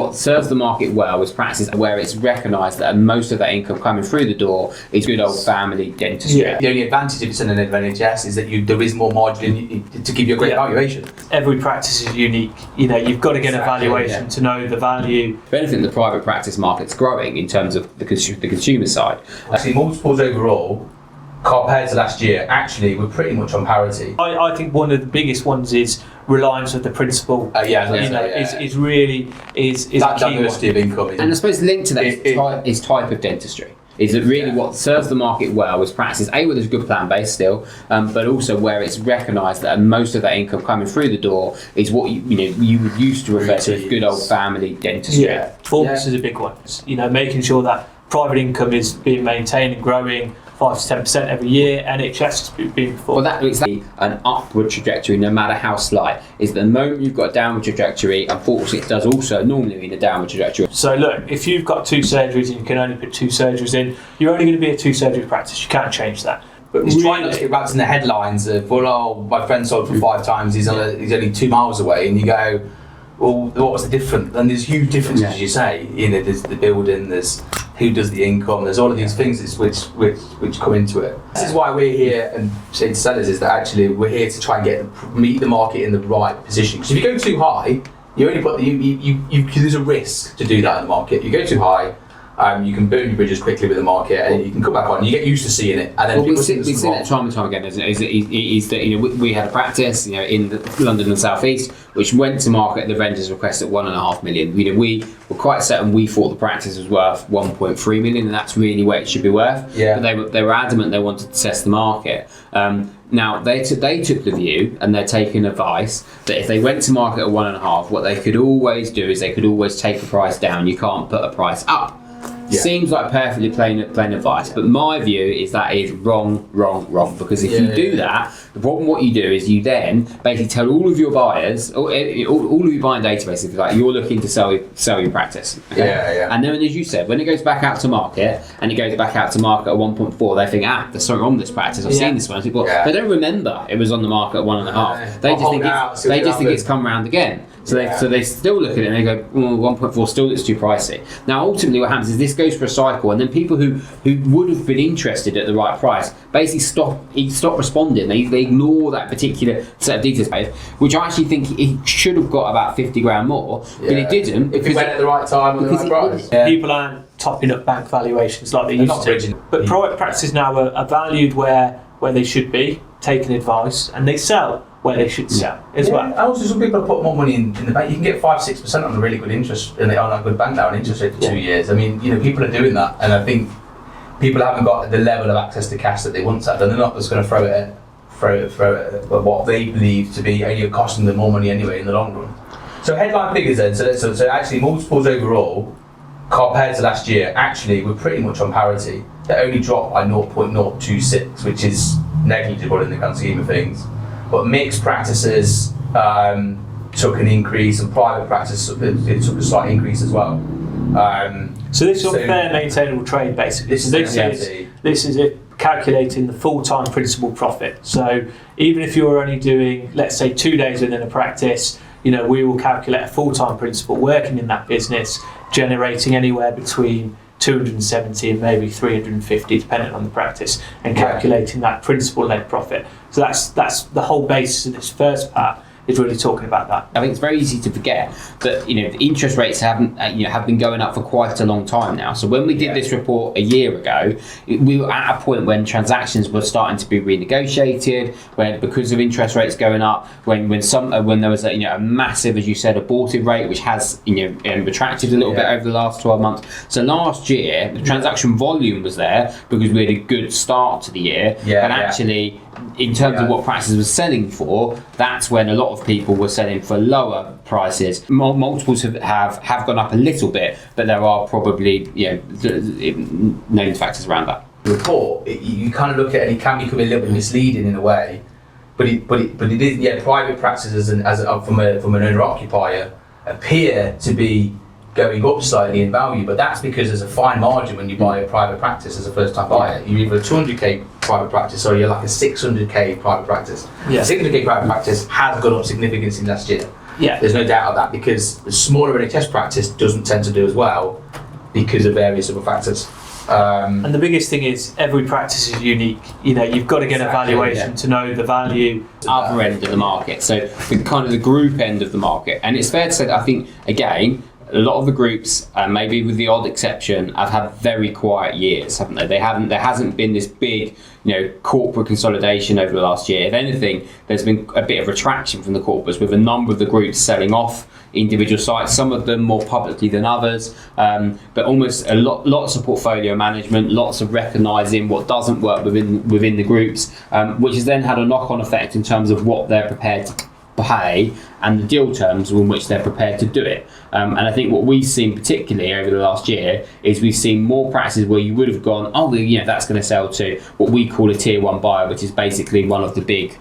what serves the market well is practices where it's recognised that most of that income coming through the door is good old family dentistry. The only advantage if it's in an NHS is that there is more margin to give you a great valuation. Every practice is unique. You've got to get a valuation to know the value. If anything, the private practice market's growing in terms of the consumer side. Actually, multiples overall, compared to last year, actually we're pretty much on parity. I think one of the biggest ones is reliance of the principal. Is really that diversity of income. And I suppose linked to that is type of dentistry. Is that really what serves the market well is practices where there's a good plan base still, but also where it's recognised that most of that income coming through the door is what you would used to refer to as good old family dentistry. Performance is a big one. Making sure that private income is being maintained and growing 5 to 10% every year. NHS is being performed. Well, it's an upward trajectory, no matter how slight. Is the moment you've got a downward trajectory, unfortunately, it does also normally mean a downward trajectory. So look, if you've got 2 surgeries and you can only put 2 surgeries in, you're only going to be a 2-surgery practice. You can't change that. But he's trying not to get wrapped in the headlines of, my friend sold for 5 times. He's only 2 miles away, and you go, well, what was the difference? And there's huge differences, as you say. There's the building, there's who does the income, there's all of these things which come into it. This is why we're here and saying to sellers is that actually we're here to try and meet the market in the right position. Because if you go too high, you only put there's a risk to do that in the market. You go too high, you can burn your bridges quickly with the market, and you can come back on. You get used to seeing it, and then we've seen it time and time again. Is that we had a practice in London and South East which went to market at the vendor's request at 1.5 million. We were quite certain we thought the practice was worth 1.3 million, and that's really what it should be worth. Yeah. But they were adamant they wanted to test the market. Now they took the view, and they're taking advice that if they went to market at 1.5, what they could always do is they could always take the price down. You can't put a price up. Seems like perfectly plain advice, but my view is that is wrong. Because if you do that, the problem what you do is you then basically tell all of your buyers, all of your buying database, if you like, you're looking to sell your practice. Okay? And then, as you said, when it goes back out to market and it goes back out to market at 1.4, they think, there's something wrong with this practice. I've seen this one. They don't remember it was on the market at 1.5. They just think it's come round again. So they still look at it and they go, 1.4 still looks too pricey. Now ultimately what happens is this goes for a cycle, and then people who would have been interested at the right price basically stop responding. They ignore that particular set of details, which I actually think he should have got about 50 grand more, but he didn't. If he went at the right time and the right price. People aren't topping up bank valuations like they used to. But private practices now are valued where they should be, taking advice, and they sell where they should sell as well. And also some people put more money in the bank. You can get 5-6% on a really good interest, on a good bank down interest rate for 2 years. I mean, people are doing that, and I think people haven't got the level of access to cash that they once had, and they're not just going to throw it at what they believe to be only costing them more money anyway in the long run. So headline figures then. So actually multiples overall compared to last year, actually we're pretty much on parity. They only dropped by 0.026, which is negligible in the grand scheme of things. But mixed practices took an increase, and private practice took a slight increase as well. So this is on fair maintainable trade basically. This is it calculating the full-time principal profit. So even if you're only doing, let's say, 2 days within a practice, we will calculate a full-time principal working in that business, generating anywhere between 270 and maybe 350 depending on the practice, and calculating that principal net profit. So that's the whole basis of this first part, is really talking about that. I think it's very easy to forget that the interest rates have been going up for quite a long time now. So when we did this report a year ago, we were at a point when transactions were starting to be renegotiated, because of interest rates going up, when there was a massive, as you said, abortive rate, which has retracted a little bit over the last 12 months. So last year the transaction volume was there because we had a good start to the year, and actually in terms of what practices were selling for, that's when a lot of people were selling for lower prices. Multiples have gone up a little bit, but there are probably known factors around that. The report, you kind of look at it, and it can become a little bit misleading in a way, but it is private practices from an owner occupier appear to be going up slightly in value, but that's because there's a fine margin when you buy a private practice as a first-time buyer. You're either a 200k private practice or you're like a 600k private practice. A 600k private practice has gone up significantly last year. Yeah. There's no doubt of that, because the smaller NHS practice doesn't tend to do as well because of various other factors. And the biggest thing is every practice is unique. You know, you've got to get a valuation to know the value. Other end of the market, so the kind of the group end of the market. And it's fair to say that I think, again, a lot of the groups, maybe with the odd exception, have had very quiet years, haven't they? There hasn't been this big, corporate consolidation over the last year. If anything, there's been a bit of retraction from the corporates, with a number of the groups selling off individual sites, some of them more publicly than others, but almost lots of portfolio management, lots of recognising what doesn't work within the groups, which has then had a knock-on effect in terms of what they're prepared to pay and the deal terms in which they're prepared to do it. And I think what we've seen particularly over the last year is we've seen more practices where you would have gone, that's going to sell to what we call a tier one buyer, which is basically one of the big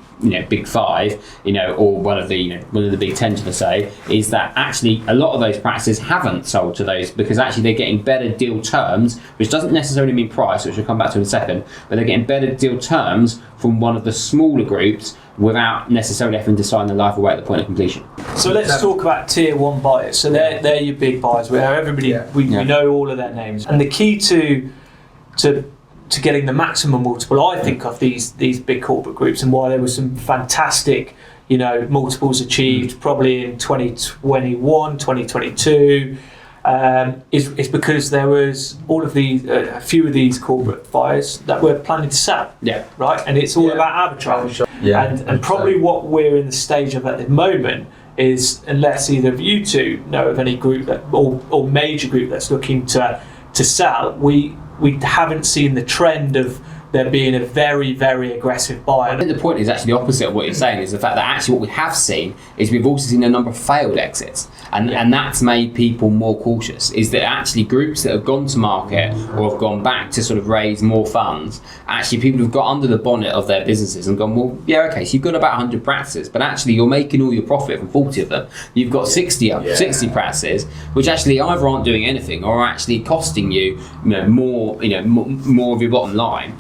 five, or one of the big 10, to say, is that actually a lot of those practices haven't sold to those because actually they're getting better deal terms, which doesn't necessarily mean price, which we'll come back to in a second, but they're getting better deal terms from one of the smaller groups without necessarily having to sign the life away at the point of completion. So let's talk about tier one buyers. So they're your big buyers where everybody, we know all of their names. And the key to getting the maximum multiple, I think, of these big corporate groups, and why there was some fantastic multiples achieved probably in 2021, 2022, is because there was all of these, a few of these corporate buyers that were planning to sell. Yeah. Right? And it's all about arbitrage. Yeah. And probably what we're in the stage of at the moment is, unless either of you two know of any group or major group that's looking to sell, we haven't seen the trend of there being a very, very aggressive buyer. I think the point is actually the opposite of what you're saying, is the fact that actually what we have seen is we've also seen a number of failed exits, and that's made people more cautious, is that actually groups that have gone to market or have gone back to sort of raise more funds, actually people have got under the bonnet of their businesses and gone, well, yeah, okay, so you've got about 100 practices, but actually you're making all your profit from 40 of them. You've got 60 practices, which actually either aren't doing anything or are actually costing you, more of your bottom line.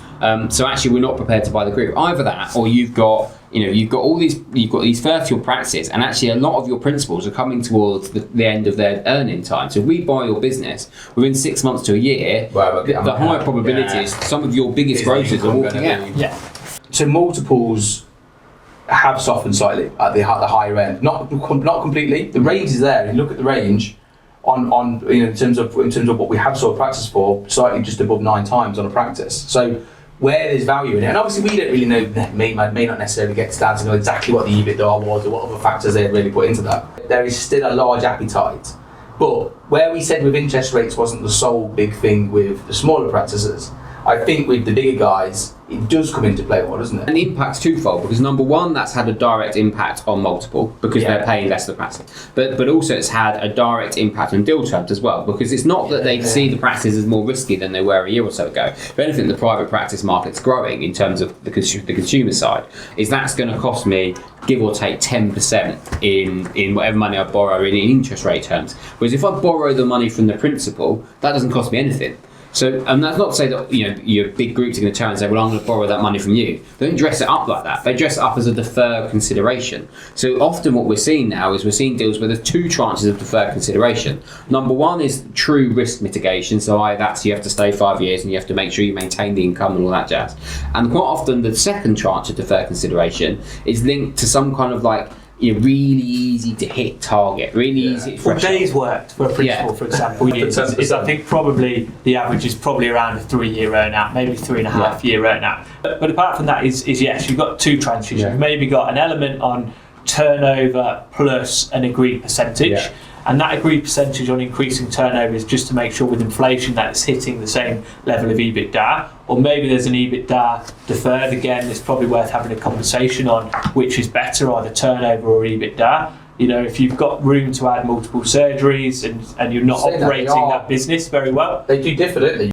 So actually, we're not prepared to buy the group. Either that, or you've got these 30 practices, and actually a lot of your principals are coming towards the end of their earning time. So if we buy your business within 6 months to a year, the higher probability is some of your biggest grocers are walking out. Yeah. So multiples have softened slightly at the higher end, not completely. The range is there. If you look at the range on in terms of what we have sold practice for, slightly just above 9 times on a practice. So where there's value in it, and obviously we don't really know, may not necessarily get down to know exactly what the EBITDA was or what other factors they had really put into that. There is still a large appetite, but where we said with interest rates wasn't the sole big thing with the smaller practices, I think with the bigger guys, it does come into play more, doesn't it? And the impact's twofold, because number one, that's had a direct impact on multiple because they're paying less for the practice. But also it's had a direct impact on deal terms as well, because it's not that they see the practices as more risky than they were a year or so ago. If anything, the private practice market's growing in terms of the consumer side. Is that's going to cost me, give or take, 10% in whatever money I borrow in interest rate terms. Whereas if I borrow the money from the principal, that doesn't cost me anything. So, and that's not to say that your big groups are going to turn and say, well, I'm going to borrow that money from you. They don't dress it up like that. They dress it up as a deferred consideration. So often what we're seeing now is we're seeing deals where there's 2 tranches of deferred consideration. Number one is true risk mitigation. So that's you have to stay 5 years and you have to make sure you maintain the income and all that jazz. And quite often the second tranche of deferred consideration is linked to some kind of really easy to hit target, really easy to threshold. Days worked for a principal, for example, is I think probably the average is probably around a 3-year earn out, maybe 3.5 year earn out. But apart from that is yes, you've got 2 tranches. You've maybe got an element on turnover plus an agreed percentage. And that agreed percentage on increasing turnover is just to make sure with inflation that it's hitting the same level of EBITDA. Or maybe there's an EBITDA deferred. Again, it's probably worth having a conversation on which is better, either turnover or EBITDA. If you've got room to add multiple surgeries and you're not operating that business very well. They do differ, don't they?